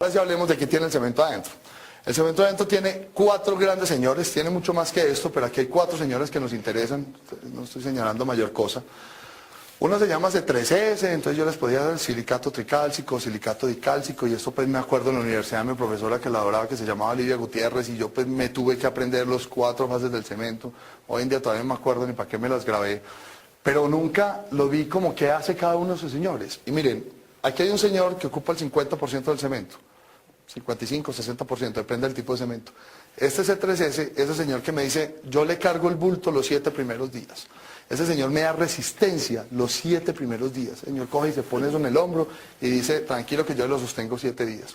Ahora sí hablemos de qué tiene el cemento adentro. El cemento adentro tiene 4 grandes señores, tiene mucho más que esto, pero aquí hay 4 señores que nos interesan, no estoy señalando mayor cosa. Uno se llama C3S, entonces yo les podía dar silicato tricálcico, silicato dicálcico, y esto pues me acuerdo en la universidad de mi profesora que la adoraba, que se llamaba Lidia Gutiérrez, y yo pues me tuve que aprender los 4 fases del cemento. Hoy en día todavía no me acuerdo ni para qué me las grabé, pero nunca lo vi como qué hace cada uno de esos señores. Y miren, aquí hay un señor que ocupa el 50% del cemento. 55, 60%, depende del tipo de cemento. Este C3S, ese señor que me dice, yo le cargo el bulto los 7 primeros días. Ese señor me da resistencia los 7 primeros días. El señor coge y se pone eso en el hombro y dice, tranquilo que yo lo sostengo 7 días.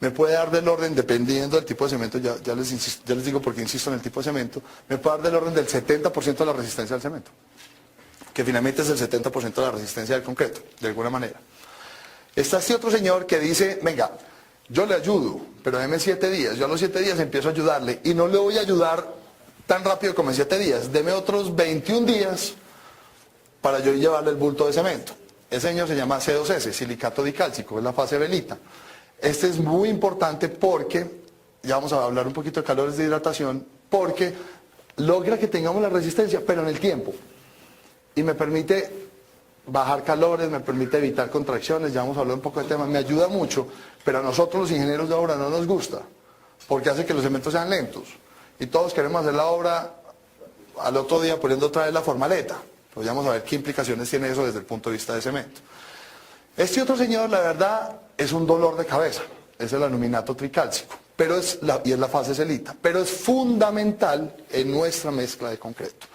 Me puede dar del orden, dependiendo del tipo de cemento, ya les digo porque insisto en el tipo de cemento, me puede dar del orden del 70% de la resistencia del cemento, que finalmente es el 70% de la resistencia del concreto, de alguna manera. Está este otro señor que dice, venga, yo le ayudo, pero déme 7 días. Yo a los 7 días empiezo a ayudarle y no le voy a ayudar tan rápido como en 7 días. Deme otros 21 días para yo llevarle el bulto de cemento. Ese señor se llama C2S, silicato dicálcico, es la fase velita. Este es muy importante porque, ya vamos a hablar un poquito de calores de hidratación, porque logra que tengamos la resistencia, pero en el tiempo. Y me permite bajar calores, me permite evitar contracciones, ya vamos a hablar un poco de temas, me ayuda mucho, pero a nosotros los ingenieros de obra no nos gusta, porque hace que los cementos sean lentos, y todos queremos hacer la obra al otro día poniendo otra vez la formaleta, pues vamos a ver qué implicaciones tiene eso desde el punto de vista de cemento. Este otro señor, la verdad, es un dolor de cabeza, es el aluminato tricálcico, y es la fase celita, pero es fundamental en nuestra mezcla de concreto.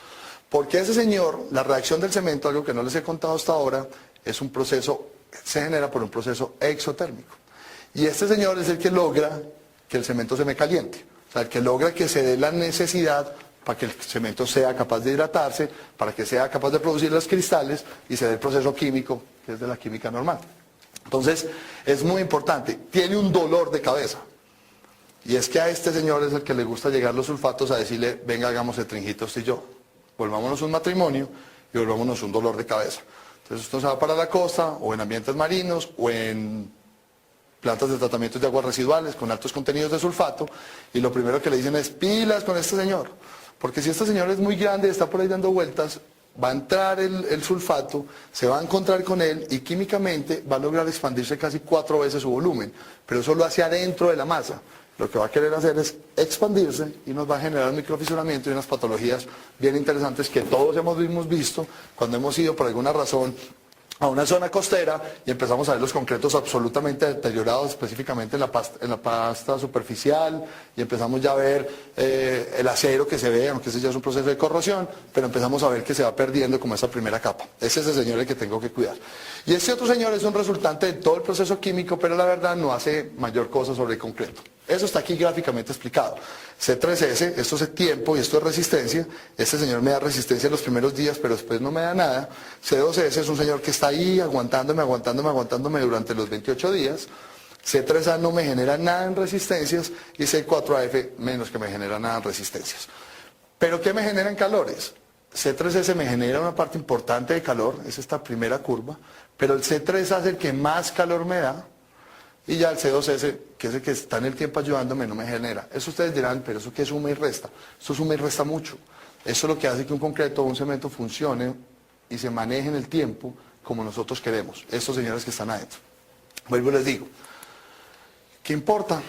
Porque ese señor, la reacción del cemento, algo que no les he contado hasta ahora, es un proceso, se genera por un proceso exotérmico. Y este señor es el que logra que el cemento se me caliente. O sea, el que logra que se dé la necesidad para que el cemento sea capaz de hidratarse, para que sea capaz de producir los cristales y se dé el proceso químico, que es de la química normal. Entonces, es muy importante. Tiene un dolor de cabeza. Y es que a este señor es el que le gusta llegar los sulfatos a decirle, venga, hagamos el trinjito usted y yo. Volvámonos un matrimonio y volvámonos un dolor de cabeza. Entonces esto se va para la costa, o en ambientes marinos, o en plantas de tratamiento de aguas residuales con altos contenidos de sulfato, y lo primero que le dicen es, pilas con este señor, porque si este señor es muy grande y está por ahí dando vueltas, va a entrar el sulfato, se va a encontrar con él y químicamente va a lograr expandirse casi 4 veces su volumen, pero eso lo hace adentro de la masa. Lo que va a querer hacer es expandirse y nos va a generar un microfisuramiento y unas patologías bien interesantes que todos hemos visto cuando hemos ido por alguna razón a una zona costera y empezamos a ver los concretos absolutamente deteriorados, específicamente en la pasta superficial, y empezamos ya a ver el acero que se ve, aunque ese ya es un proceso de corrosión, pero empezamos a ver que se va perdiendo como esa primera capa. Ese es el señor el que tengo que cuidar. Y este otro señor es un resultante de todo el proceso químico, pero la verdad no hace mayor cosa sobre el concreto. Eso está aquí gráficamente explicado. C3S, esto es el tiempo y esto es resistencia. Este señor me da resistencia los primeros días, pero después no me da nada. C2S es un señor que está ahí aguantándome durante los 28 días. C3A no me genera nada en resistencias y C4AF menos que me genera nada en resistencias. ¿Pero qué me genera en calores? C3S me genera una parte importante de calor, es esta primera curva, pero el C3A es el que más calor me da. Y ya el C2S, que es el que está en el tiempo ayudándome, no me genera. Eso ustedes dirán, pero ¿eso qué suma y resta? Eso suma y resta mucho. Eso es lo que hace que un concreto o un cemento funcione y se maneje en el tiempo como nosotros queremos. Estos señores que están adentro. Vuelvo y les digo, ¿qué importa?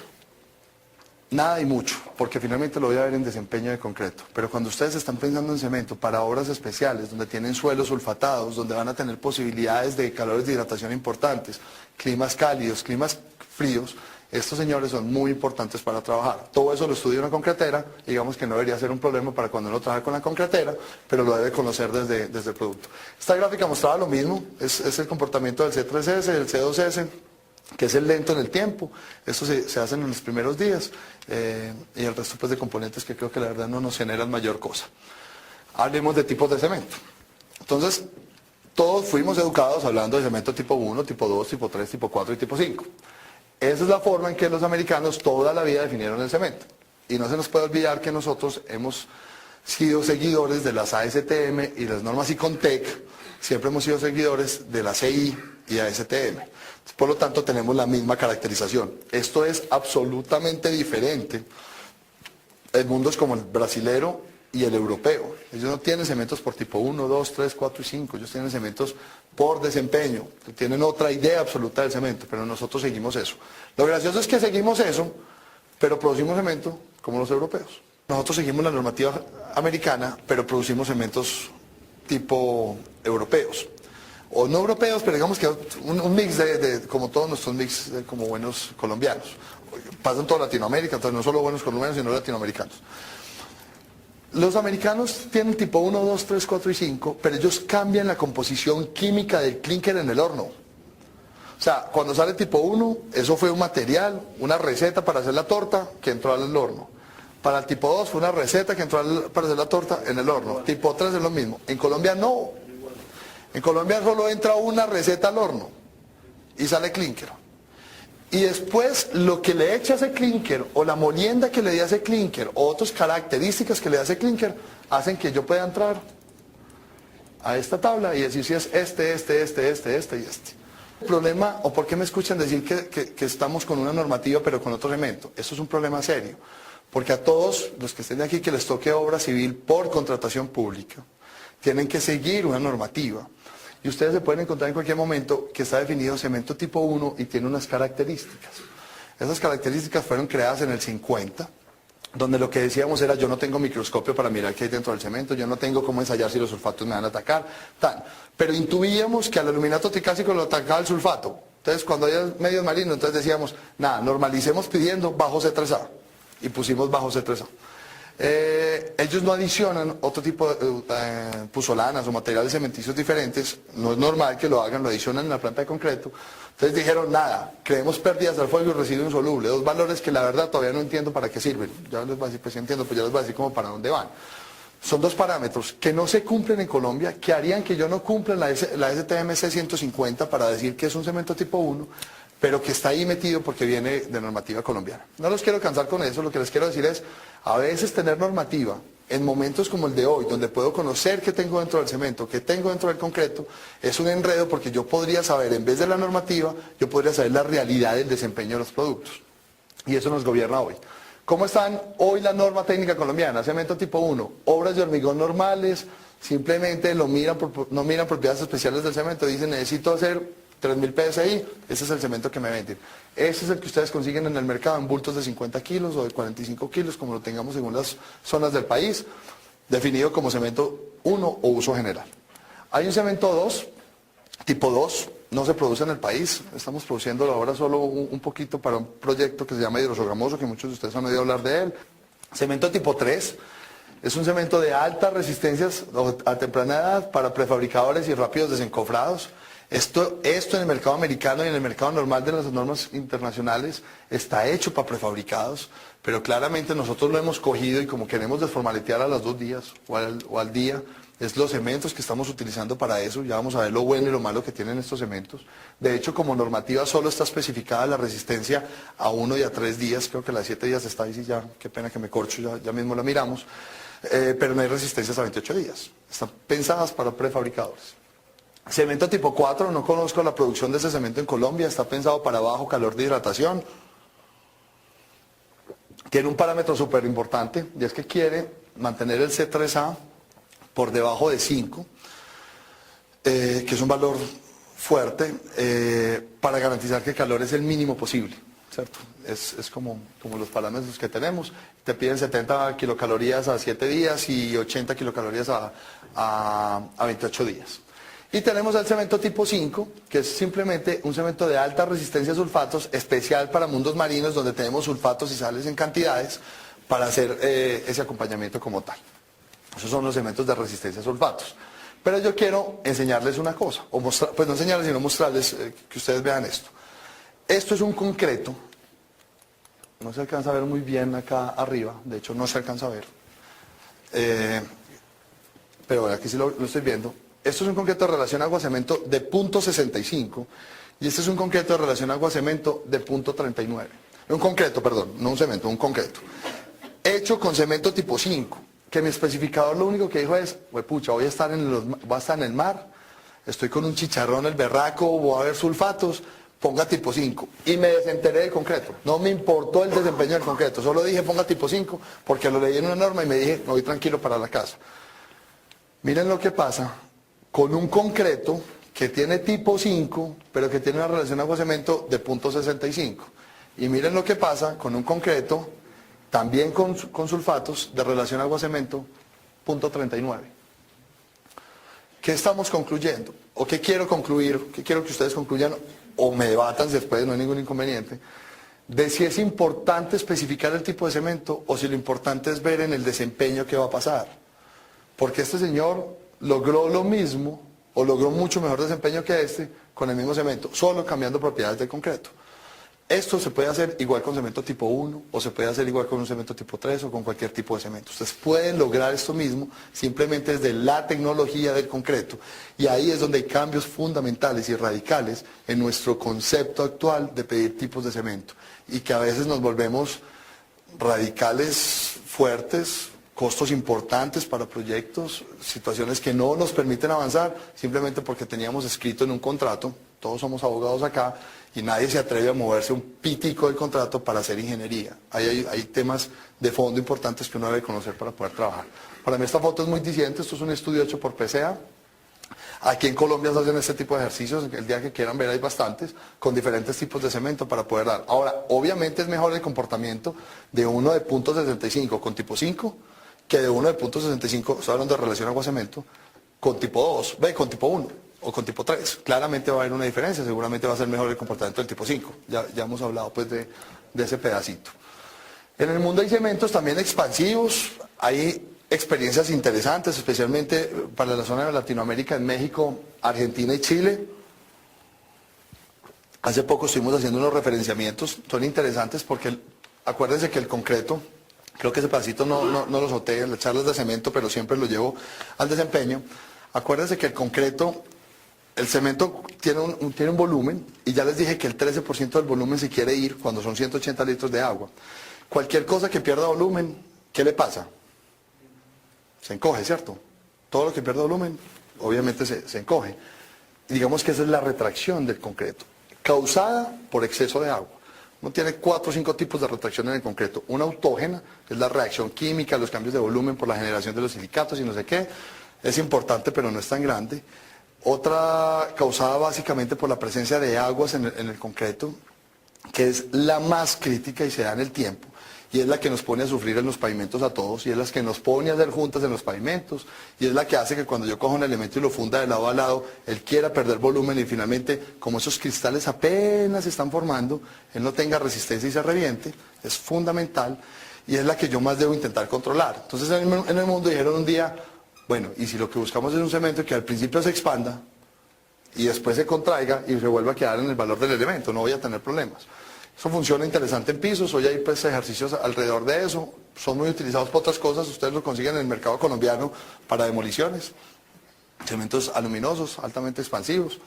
Nada y mucho, porque finalmente lo voy a ver en desempeño de concreto. Pero cuando ustedes están pensando en cemento para obras especiales, donde tienen suelos sulfatados, donde van a tener posibilidades de calores de hidratación importantes, climas cálidos, climas fríos, estos señores son muy importantes para trabajar. Todo eso lo estudia una concretera, digamos que no debería ser un problema para cuando uno trabaja con la concretera, pero lo debe conocer desde el producto. Esta gráfica mostraba lo mismo, es el comportamiento del C3S, del C2S, que es el lento en el tiempo. Esto se hace en los primeros días y el resto pues de componentes que creo que la verdad no nos generan mayor cosa. Hablemos de tipos de cemento. Entonces, todos fuimos educados hablando de cemento tipo 1, tipo 2, tipo 3, tipo 4 y tipo 5. Esa es la forma en que los americanos toda la vida definieron el cemento. Y no se nos puede olvidar que nosotros hemos sido seguidores de las ASTM y las normas ICONTEC, siempre hemos sido seguidores de la CI y ASTM. Por lo tanto, tenemos la misma caracterización. Esto es absolutamente diferente en mundos como el brasilero y el europeo. Ellos no tienen cementos por tipo 1, 2, 3, 4 y 5. Ellos tienen cementos por desempeño. Tienen otra idea absoluta del cemento, pero nosotros seguimos eso. Lo gracioso es que seguimos eso, pero producimos cemento como los europeos. Nosotros seguimos la normativa americana, pero producimos cementos tipo europeos. O no europeos, pero digamos que un mix como todos nuestros mix como buenos colombianos. Pasa en toda Latinoamérica, entonces no solo buenos colombianos, sino latinoamericanos. Los americanos tienen tipo 1, 2, 3, 4 y 5, pero ellos cambian la composición química del clínker en el horno. O sea, cuando sale tipo 1, eso fue un material, una receta para hacer la torta que entró al horno. Para el tipo 2 fue una receta que entró para hacer la torta en el horno. Tipo 3 es lo mismo. En Colombia no. En Colombia solo entra una receta al horno y sale clínker. Y después lo que le echa ese clínker o la molienda que le dé a ese clínker o otras características que le da ese clínker hacen que yo pueda entrar a esta tabla y decir si es este y este. El problema, o por qué me escuchan decir que estamos con una normativa pero con otro elemento, eso es un problema serio. Porque a todos los que estén aquí que les toque obra civil por contratación pública, tienen que seguir una normativa. Y ustedes se pueden encontrar en cualquier momento que está definido cemento tipo 1 y tiene unas características. Esas características fueron creadas en el 50, donde lo que decíamos era yo no tengo microscopio para mirar qué hay dentro del cemento, yo no tengo cómo ensayar si los sulfatos me van a atacar, tal. Pero intuíamos que al aluminato tricásico lo atacaba el sulfato. Entonces cuando hay medios marinos, entonces decíamos, nada, normalicemos pidiendo bajo C3A. Y pusimos bajo C3A. Ellos no adicionan otro tipo de puzolanas o materiales cementicios diferentes, no es normal que lo hagan, lo adicionan en la planta de concreto. Entonces dijeron, nada, creemos pérdidas al fuego y residuo insoluble, dos valores que la verdad todavía no entiendo para qué sirven. Ya les voy a decir, pues sí entiendo, pues ya les voy a decir como para dónde van. Son dos parámetros que no se cumplen en Colombia, que harían que yo no cumpla la STMC 150 para decir que es un cemento tipo 1, pero que está ahí metido porque viene de normativa colombiana. No los quiero cansar con eso, lo que les quiero decir es, a veces tener normativa en momentos como el de hoy, donde puedo conocer qué tengo dentro del cemento, qué tengo dentro del concreto, es un enredo porque yo podría saber, en vez de la normativa, yo podría saber la realidad del desempeño de los productos. Y eso nos gobierna hoy. ¿Cómo están hoy la norma técnica colombiana? Cemento tipo 1, obras de hormigón normales, simplemente no miran propiedades especiales del cemento, dicen necesito hacer 3.000 PSI, ese es el cemento que me venden. Ese es el que ustedes consiguen en el mercado en bultos de 50 kilos o de 45 kilos, como lo tengamos según las zonas del país, definido como cemento 1 o uso general. Hay un cemento 2, tipo 2, no se produce en el país, estamos produciéndolo ahora solo un poquito para un proyecto que se llama hidrosogamoso, que muchos de ustedes han oído hablar de él. Cemento tipo 3, es un cemento de altas resistencias a temprana edad para prefabricadores y rápidos desencofrados. Esto en el mercado americano y en el mercado normal de las normas internacionales está hecho para prefabricados, pero claramente nosotros lo hemos cogido y como queremos desformaletear a los 2 días o al día, es los cementos que estamos utilizando para eso. Ya vamos a ver lo bueno y lo malo que tienen estos cementos. De hecho, como normativa solo está especificada la resistencia a 1 y a 3 días, creo que a las 7 días está ahí, sí, ya, qué pena que me corcho, ya mismo la miramos, pero no hay resistencias a 28 días, están pensadas para prefabricadores. Cemento tipo 4, no conozco la producción de ese cemento en Colombia, está pensado para bajo calor de hidratación. Tiene un parámetro súper importante, y es que quiere mantener el C3A por debajo de 5, que es un valor fuerte, para garantizar que el calor es el mínimo posible, ¿cierto? Es como los parámetros que tenemos. Te piden 70 kilocalorías a 7 días y 80 kilocalorías a 28 días. Y tenemos el cemento tipo 5, que es simplemente un cemento de alta resistencia a sulfatos, especial para mundos marinos donde tenemos sulfatos y sales en cantidades, para hacer ese acompañamiento como tal. Esos son los cementos de resistencia a sulfatos. Pero yo quiero enseñarles una cosa, o mostrar, pues no enseñarles, sino mostrarles que ustedes vean esto. Esto es un concreto, no se alcanza a ver muy bien acá arriba, de hecho no se alcanza a ver, pero bueno, aquí sí lo estoy viendo. Esto es un concreto de relación agua-cemento de .65 y este es un concreto de relación agua-cemento de .39. Un concreto, perdón, no un cemento, un concreto. Hecho con cemento tipo 5, que mi especificador lo único que dijo es, pucha, voy a estar en el mar, estoy con un chicharrón, el berraco, voy a ver sulfatos, ponga tipo 5. Y me desenteré del concreto. No me importó el desempeño del concreto, solo dije ponga tipo 5 porque lo leí en una norma y me dije, me voy tranquilo para la casa. Miren lo que pasa con un concreto que tiene tipo 5, pero que tiene una relación agua-cemento de 0.65. Y miren lo que pasa con un concreto, también con sulfatos, de relación agua-cemento, 0.39. ¿Qué estamos concluyendo? ¿O qué quiero concluir? ¿Qué quiero que ustedes concluyan? O me debatan después, no hay ningún inconveniente. De si es importante especificar el tipo de cemento o si lo importante es ver en el desempeño qué va a pasar. Porque este señor logró lo mismo, o logró mucho mejor desempeño que este, con el mismo cemento, solo cambiando propiedades del concreto. Esto se puede hacer igual con cemento tipo 1, o se puede hacer igual con un cemento tipo 3, o con cualquier tipo de cemento. Ustedes pueden lograr esto mismo simplemente desde la tecnología del concreto. Y ahí es donde hay cambios fundamentales y radicales en nuestro concepto actual de pedir tipos de cemento. Y que a veces nos volvemos radicales, fuertes, costos importantes para proyectos, situaciones que no nos permiten avanzar simplemente porque teníamos escrito en un contrato, todos somos abogados acá, y nadie se atreve a moverse un pitico del contrato para hacer ingeniería. Hay temas de fondo importantes que uno debe conocer para poder trabajar. Para mí esta foto es muy diciente, esto es un estudio hecho por PCA. Aquí en Colombia se hacen este tipo de ejercicios, el día que quieran ver hay bastantes, con diferentes tipos de cemento para poder dar. Ahora, obviamente es mejor el comportamiento de uno de 0.65 con tipo 5, que de uno de 0.65, estoy hablando de relación agua-cemento, con tipo 2, con tipo 1 o con tipo 3. Claramente va a haber una diferencia, seguramente va a ser mejor el comportamiento del tipo 5. Ya hemos hablado pues de ese pedacito. En el mundo hay cementos también expansivos, hay experiencias interesantes, especialmente para la zona de Latinoamérica, en México, Argentina y Chile. Hace poco estuvimos haciendo unos referenciamientos, son interesantes porque acuérdense que el concreto, creo que ese pedacito no lo solté en las charlas de cemento, pero siempre lo llevo al desempeño. Acuérdense que el concreto, el cemento tiene un volumen, y ya les dije que el 13% del volumen se quiere ir cuando son 180 litros de agua. Cualquier cosa que pierda volumen, ¿qué le pasa? Se encoge, ¿cierto? Todo lo que pierde volumen, obviamente se encoge. Y digamos que esa es la retracción del concreto, causada por exceso de agua. Uno tiene 4 o 5 tipos de retracción en el concreto. Una autógena, que es la reacción química, los cambios de volumen por la generación de los silicatos y no sé qué. Es importante, pero no es tan grande. Otra causada básicamente por la presencia de aguas en el concreto, que es la más crítica y se da en el tiempo. Y es la que nos pone a sufrir en los pavimentos a todos, y es la que nos pone a hacer juntas en los pavimentos, y es la que hace que cuando yo cojo un elemento y lo funda de lado a lado, él quiera perder volumen y finalmente, como esos cristales apenas se están formando, él no tenga resistencia y se reviente. Es fundamental, y es la que yo más debo intentar controlar. Entonces en el mundo dijeron un día, bueno, y si lo que buscamos es un cemento que al principio se expanda, y después se contraiga y se vuelva a quedar en el valor del elemento, no voy a tener problemas. Eso funciona interesante en pisos, hoy hay pues ejercicios alrededor de eso, son muy utilizados para otras cosas, ustedes lo consiguen en el mercado colombiano para demoliciones, cementos aluminosos, altamente expansivos,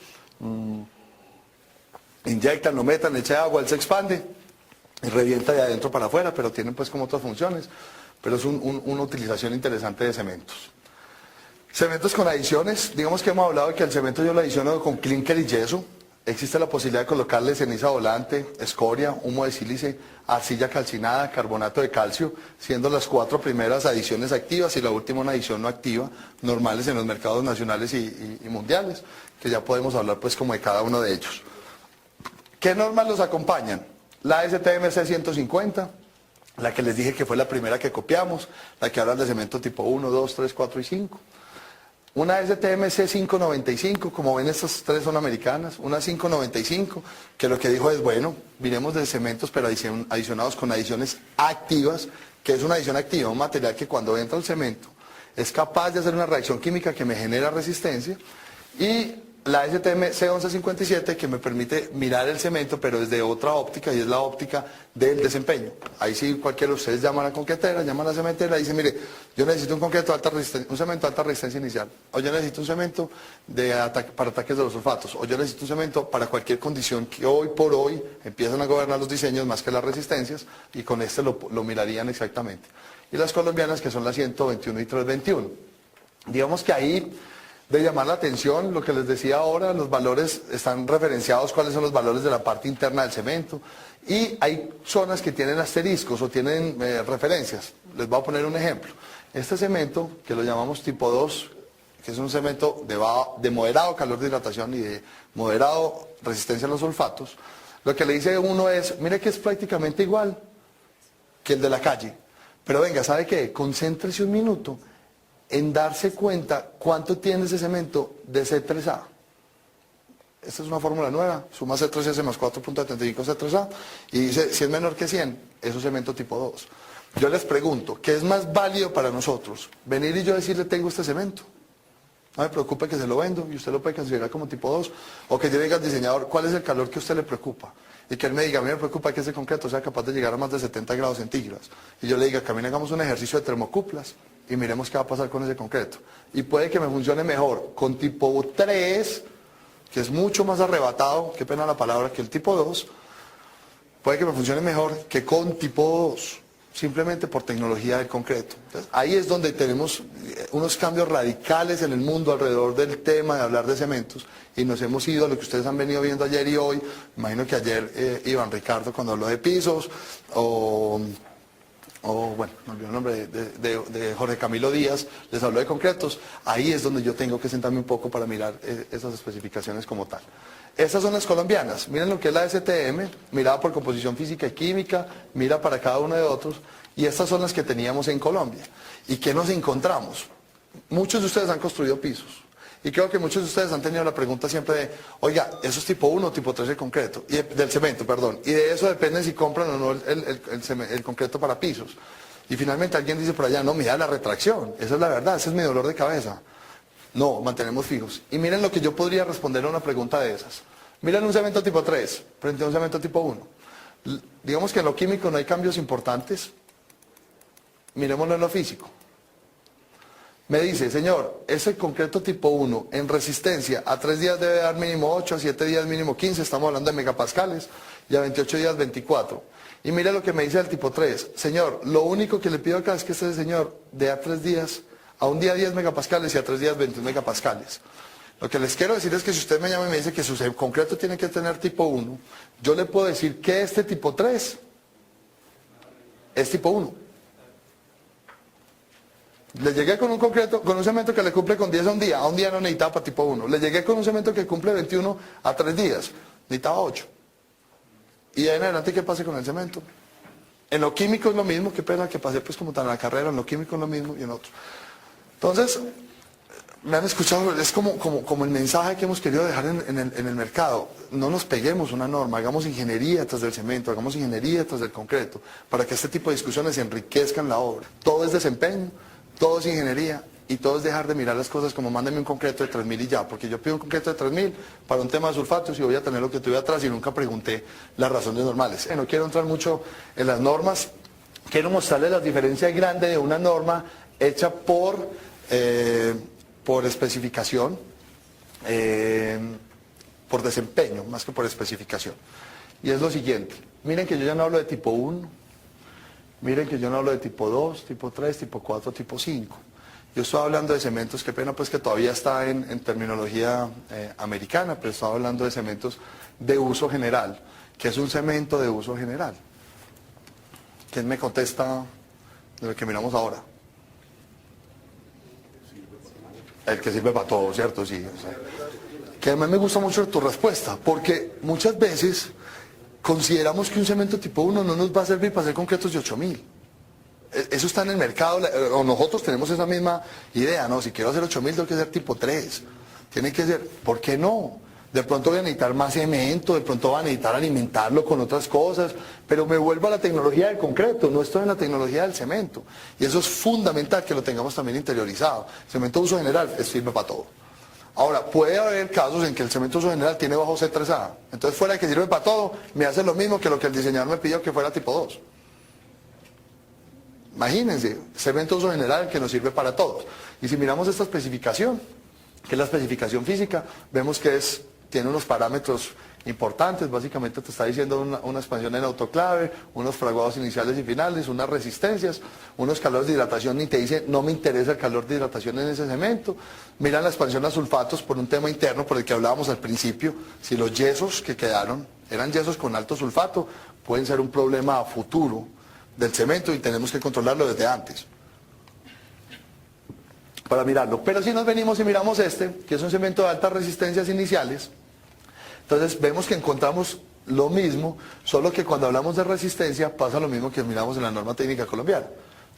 inyectan, lo metan, echa agua, él se expande y revienta de adentro para afuera, pero tienen pues como otras funciones, pero es una utilización interesante de cementos. Cementos con adiciones, digamos que hemos hablado de que el cemento yo lo adiciono con clinker y yeso. Existe la posibilidad de colocarle ceniza volante, escoria, humo de sílice, arcilla calcinada, carbonato de calcio, siendo las 4 primeras adiciones activas y la última una adición no activa, normales en los mercados nacionales y mundiales, que ya podemos hablar pues como de cada uno de ellos. ¿Qué normas los acompañan? La STMC 150, la que les dije que fue la primera que copiamos, la que habla de cemento tipo 1, 2, 3, 4 y 5. Una STMC 595, como ven estas 3 son americanas, una 595, que lo que dijo es, bueno, miremos de cementos pero adicionados con adiciones activas. ¿Qué es una adición activa? Un material que cuando entra el cemento es capaz de hacer una reacción química que me genera resistencia, y la STM C1157 que me permite mirar el cemento pero desde otra óptica, y es la óptica del desempeño. Ahí sí cualquiera de ustedes llaman a la concretera, llaman a la cementera y dicen, mire, yo necesito un concreto de alta resistencia, un cemento de alta resistencia inicial, o yo necesito un cemento para ataques de los sulfatos, o yo necesito un cemento para cualquier condición que hoy por hoy empiezan a gobernar los diseños más que las resistencias, y con este lo mirarían exactamente. Y las colombianas, que son las 121 y 321. Digamos que ahí de llamar la atención, lo que les decía ahora, los valores están referenciados, cuáles son los valores de la parte interna del cemento, y hay zonas que tienen asteriscos o tienen referencias. Les voy a poner un ejemplo. Este cemento, que lo llamamos tipo 2, que es un cemento de moderado calor de hidratación y de moderado resistencia a los sulfatos, lo que le dice uno es, mire que es prácticamente igual que el de la calle, pero venga, ¿sabe qué? Concéntrese un minuto en darse cuenta cuánto tiene ese cemento de C3A. Esta es una fórmula nueva, suma C3S más 4.75 C3A, y dice, si es menor que 100, eso es cemento tipo 2. Yo les pregunto, ¿qué es más válido para nosotros? Venir y yo decirle, tengo este cemento. No me preocupe que se lo vendo y usted lo puede considerar como tipo 2. O que yo le diga al diseñador, ¿cuál es el calor que a usted le preocupa? Y que él me diga, a mí me preocupa que ese concreto sea capaz de llegar a más de 70 grados centígrados. Y yo le diga, también hagamos un ejercicio de termocuplas y miremos qué va a pasar con ese concreto. Y puede que me funcione mejor con tipo 3, que es mucho más arrebatado, qué pena la palabra, que el tipo 2. Puede que me funcione mejor que con tipo 2. Simplemente por tecnología del concreto. Entonces, ahí es donde tenemos unos cambios radicales en el mundo alrededor del tema de hablar de cementos, y nos hemos ido a lo que ustedes han venido viendo ayer y hoy. Imagino que ayer Iván Ricardo cuando habló de pisos, o bueno, no olvidé el nombre de Jorge Camilo Díaz, les habló de concretos. Ahí es donde yo tengo que sentarme un poco para mirar esas especificaciones como tal. Estas son las colombianas. Miren lo que es la STM, mirada por composición física y química, mira para cada uno de otros, y estas son las que teníamos en Colombia. ¿Y qué nos encontramos? Muchos de ustedes han construido pisos, y creo que muchos de ustedes han tenido la pregunta siempre de, oiga, ¿eso es tipo 1 o tipo 3 de concreto? Del cemento, perdón. Y de eso depende si compran o no el concreto para pisos. Y finalmente alguien dice por allá, no, mira la retracción, esa es la verdad, ese es mi dolor de cabeza. No, mantenemos fijos. Y miren lo que yo podría responder a una pregunta de esas. Miren un cemento tipo 3 frente a un cemento tipo 1. Digamos que en lo químico no hay cambios importantes. Miremoslo en lo físico. Me dice, señor, ese concreto tipo 1 en resistencia a 3 días debe dar mínimo 8, a 7 días mínimo 15, estamos hablando de megapascales, y a 28 días 24. Y mire lo que me dice el tipo 3. Señor, lo único que le pido acá es que este señor dé a 3 días, a un día 10 megapascales y a 3 días 21 megapascales. Lo que les quiero decir es que si usted me llama y me dice que su concreto tiene que tener tipo 1, yo le puedo decir que este tipo 3 es tipo 1. Le llegué con un concreto, con un cemento que le cumple con 10 a un día no necesitaba para tipo 1. Le llegué con un cemento que cumple 21 a 3 días, necesitaba 8. Y de ahí en adelante, ¿qué pasa con el cemento? En lo químico es lo mismo, qué pena que pasé pues como tan en la carrera, en lo químico es lo mismo y en otro. Entonces, me han escuchado, es como el mensaje que hemos querido dejar en el mercado. No nos peguemos una norma, hagamos ingeniería tras del cemento, hagamos ingeniería tras del concreto, para que este tipo de discusiones enriquezcan la obra. Todo es desempeño, todo es ingeniería, y todo es dejar de mirar las cosas como mándeme un concreto de 3000 y ya, porque yo pido un concreto de 3000 para un tema de sulfatos y voy a tener lo que tuve atrás y nunca pregunté las razones normales. No quiero entrar mucho en las normas, quiero mostrarles la diferencia grande de una norma hecha por especificación, por desempeño, más que por especificación. Y es lo siguiente, miren que yo ya no hablo de tipo 1, miren que yo no hablo de tipo 2, tipo 3, tipo 4, tipo 5. Yo estoy hablando de cementos, qué pena pues que todavía está en terminología americana, pero estoy hablando de cementos de uso general. ¿Qué es un cemento de uso general? ¿Quién me contesta de lo que miramos ahora? El que sirve para todo, ¿cierto? Sí. O sea, que además me gusta mucho tu respuesta, porque muchas veces consideramos que un cemento tipo 1 no nos va a servir para hacer concretos de 8000. Eso está en el mercado, o nosotros tenemos esa misma idea, ¿no? Si quiero hacer 8000 tengo que ser tipo 3. Tiene que ser, ¿por qué no? De pronto voy a necesitar más cemento, de pronto voy a necesitar alimentarlo con otras cosas, pero me vuelvo a la tecnología del concreto, no estoy en la tecnología del cemento. Y eso es fundamental que lo tengamos también interiorizado. Cemento de uso general sirve para todo. Ahora, puede haber casos en que el cemento de uso general tiene bajo C3A. Entonces, fuera de que sirve para todo, me hace lo mismo que lo que el diseñador me pidió que fuera tipo 2. Imagínense, cemento de uso general que nos sirve para todos. Y si miramos esta especificación, que es la especificación física, vemos que tiene unos parámetros importantes, básicamente te está diciendo una expansión en autoclave, unos fraguados iniciales y finales, unas resistencias, unos calores de hidratación, y te dice no me interesa el calor de hidratación en ese cemento. Miran la expansión a sulfatos por un tema interno por el que hablábamos al principio, si los yesos que quedaron eran yesos con alto sulfato, pueden ser un problema a futuro del cemento y tenemos que controlarlo desde antes para mirarlo. Pero si nos venimos y miramos este, que es un cemento de altas resistencias iniciales, entonces vemos que encontramos lo mismo, solo que cuando hablamos de resistencia pasa lo mismo que miramos en la norma técnica colombiana.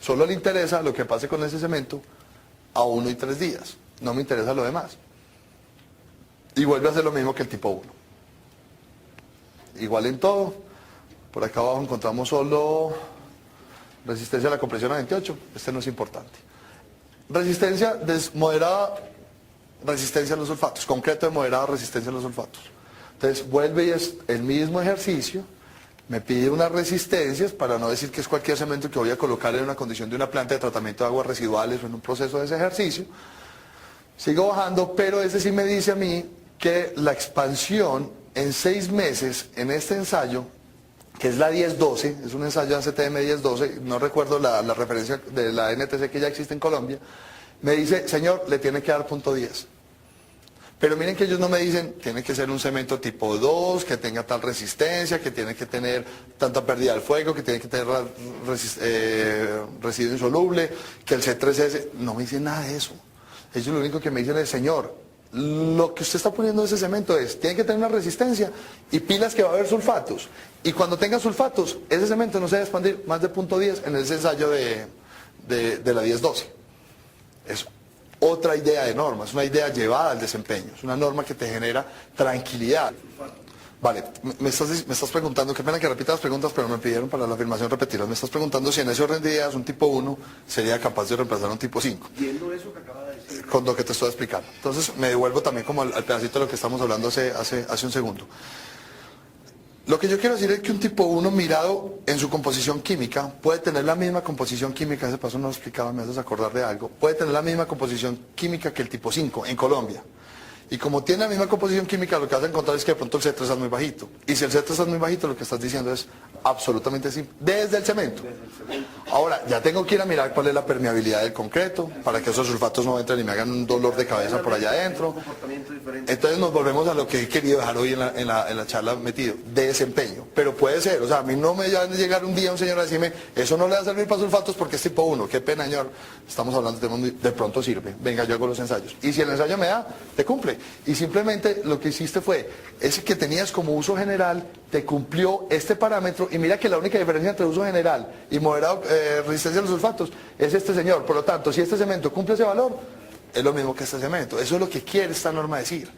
Solo le interesa lo que pase con ese cemento a 1 y 3 días, no me interesa lo demás. Y vuelve a hacer lo mismo que el tipo 1. Igual en todo, por acá abajo encontramos solo resistencia a la compresión a 28, este no es importante. Resistencia moderada, resistencia a los sulfatos, concreto de moderada resistencia a los sulfatos. Entonces vuelve y es el mismo ejercicio, me pide unas resistencias, para no decir que es cualquier cemento que voy a colocar en una condición de una planta de tratamiento de aguas residuales o en un proceso de ese ejercicio. Sigo bajando, pero ese sí me dice a mí que la expansión en 6 meses en este ensayo, que es la 1012, es un ensayo ACTM 1012, no recuerdo la referencia de la NTC que ya existe en Colombia, me dice, señor, le tiene que dar punto 10. Pero miren que ellos no me dicen, tiene que ser un cemento tipo 2, que tenga tal resistencia, que tiene que tener tanta pérdida del fuego, que tiene que tener residuo insoluble, que el C3S, no me dicen nada de eso. Ellos lo único que me dicen es, señor, lo que usted está poniendo en ese cemento es, tiene que tener una resistencia y pilas que va a haber sulfatos. Y cuando tenga sulfatos, ese cemento no se debe expandir más de punto 10 en ese ensayo de la 1012. Eso. Otra idea de norma, es una idea llevada al desempeño, es una norma que te genera tranquilidad. Vale, me estás preguntando, qué pena que repita las preguntas, pero me pidieron para la afirmación repetirlas. Me estás preguntando si en ese orden de ideas un tipo 1 sería capaz de reemplazar a un tipo 5. Viendo eso que acaba de decir. Con lo que te estoy explicando. Entonces me devuelvo también como al pedacito de lo que estamos hablando hace un segundo. Lo que yo quiero decir es que un tipo 1 mirado en su composición química puede tener la misma composición química, ese paso no lo explicaba, me haces acordar de algo, puede tener la misma composición química que el tipo 5 en Colombia. Y como tiene la misma composición química, lo que vas a encontrar es que de pronto el C3 es muy bajito. Y si el C3 es muy bajito, lo que estás diciendo es absolutamente simple, desde el cemento. Ahora, ya tengo que ir a mirar cuál es la permeabilidad del concreto, para que esos sulfatos no entren y me hagan un dolor de cabeza por allá adentro. Entonces nos volvemos a lo que he querido dejar hoy en la charla metido, de desempeño. Pero puede ser, o sea, a mí no me va a llegar un día un señor a decirme, eso no le va a servir para sulfatos porque es tipo 1, qué pena, señor, estamos hablando de pronto sirve, venga, yo hago los ensayos. Y si el ensayo me da, te cumple. Y simplemente lo que hiciste fue, ese que tenías como uso general, te cumplió este parámetro, y mira que la única diferencia entre uso general y moderado resistencia a los sulfatos es este señor. Por lo tanto, si este cemento cumple ese valor, es lo mismo que este cemento. Eso es lo que quiere esta norma decir.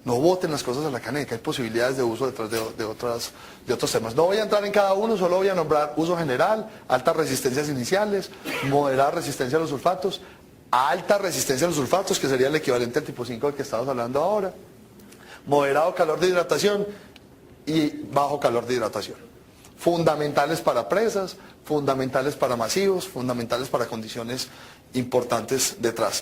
No boten las cosas a la caneca, hay posibilidades de uso detrás de otros temas. No voy a entrar en cada uno, solo voy a nombrar uso general, altas resistencias iniciales, moderada resistencia a los sulfatos, alta resistencia a los sulfatos, que sería el equivalente al tipo 5 del que estamos hablando ahora, moderado calor de hidratación y bajo calor de hidratación. Fundamentales para presas, fundamentales para masivos, fundamentales para condiciones importantes detrás.